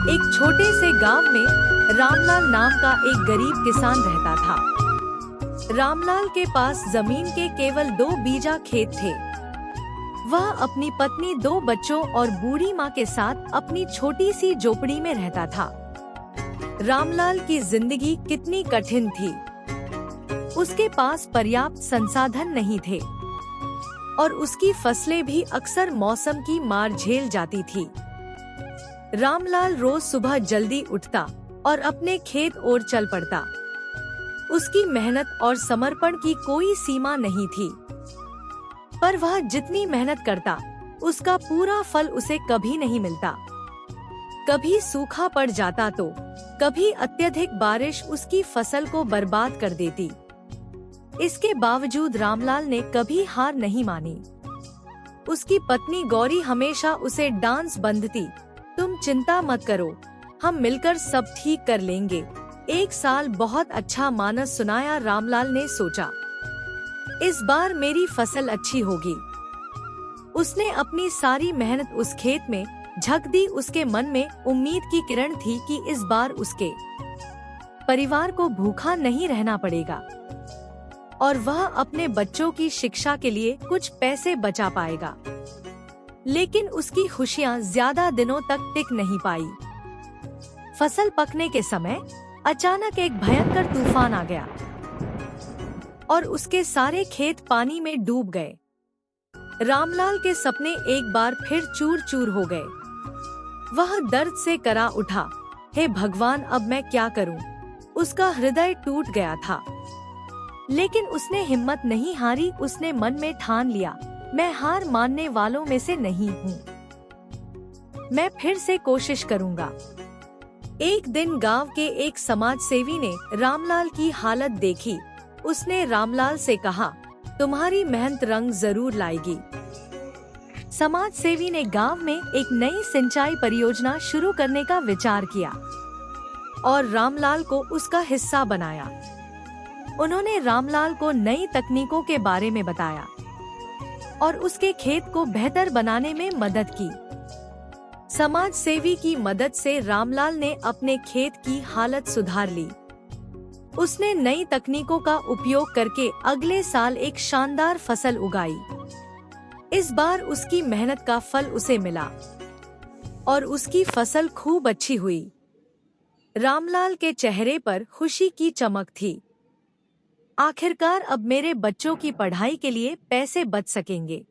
एक छोटे से गांव में रामलाल नाम का एक गरीब किसान रहता था। रामलाल के पास जमीन के केवल 2 बीघा खेत थे। वह अपनी पत्नी, 2 बच्चों और बूढ़ी माँ के साथ अपनी छोटी सी झोपड़ी में रहता था। रामलाल की जिंदगी कितनी कठिन थी। उसके पास पर्याप्त संसाधन नहीं थे और उसकी फसलें भी अक्सर मौसम की मार झेल जाती थी। रामलाल रोज सुबह जल्दी उठता और अपने खेत ओर चल पड़ता। उसकी मेहनत और समर्पण की कोई सीमा नहीं थी, पर वह जितनी मेहनत करता, उसका पूरा फल उसे कभी नहीं मिलता। कभी सूखा पड़ जाता तो कभी अत्यधिक बारिश उसकी फसल को बर्बाद कर देती। इसके बावजूद रामलाल ने कभी हार नहीं मानी। उसकी पत्नी गौरी हमेशा उसे डांस बंधती, तुम चिंता मत करो, हम मिलकर सब ठीक कर लेंगे। एक साल बहुत अच्छा मानस सुनाया। रामलाल ने सोचा, इस बार मेरी फसल अच्छी होगी। उसने अपनी सारी मेहनत उस खेत में झक दी। उसके मन में उम्मीद की किरण थी कि इस बार उसके परिवार को भूखा नहीं रहना पड़ेगा और वह अपने बच्चों की शिक्षा के लिए कुछ पैसे बचा पाएगा। लेकिन उसकी खुशियां ज्यादा दिनों तक टिक नहीं पाई। फसल पकने के समय अचानक एक भयंकर तूफान आ गया और उसके सारे खेत पानी में डूब गए। रामलाल के सपने एक बार फिर चूर चूर हो गए। वह दर्द से करा उठा, हे भगवान, अब मैं क्या करूं? उसका हृदय टूट गया था, लेकिन उसने हिम्मत नहीं हारी। उसने मन में ठान लिया, मैं हार मानने वालों में से नहीं हूँ। मैं फिर से कोशिश करूँगा। एक दिन गांव के एक समाज सेवी ने रामलाल की हालत देखी। उसने रामलाल से कहा, तुम्हारी मेहनत रंग जरूर लाएगी। समाज सेवी ने गांव में एक नई सिंचाई परियोजना शुरू करने का विचार किया और रामलाल को उसका हिस्सा बनाया। उन्होंने रामलाल को नई तकनीकों के बारे में बताया और उसके खेत को बेहतर बनाने में मदद की। समाज सेवी की मदद से रामलाल ने अपने खेत की हालत सुधार ली। उसने नई तकनीकों का उपयोग करके अगले साल एक शानदार फसल उगाई। इस बार उसकी मेहनत का फल उसे मिला और उसकी फसल खूब अच्छी हुई। रामलाल के चेहरे पर खुशी की चमक थी। आखिरकार अब मेरे बच्चों की पढ़ाई के लिए पैसे बच सकेंगे।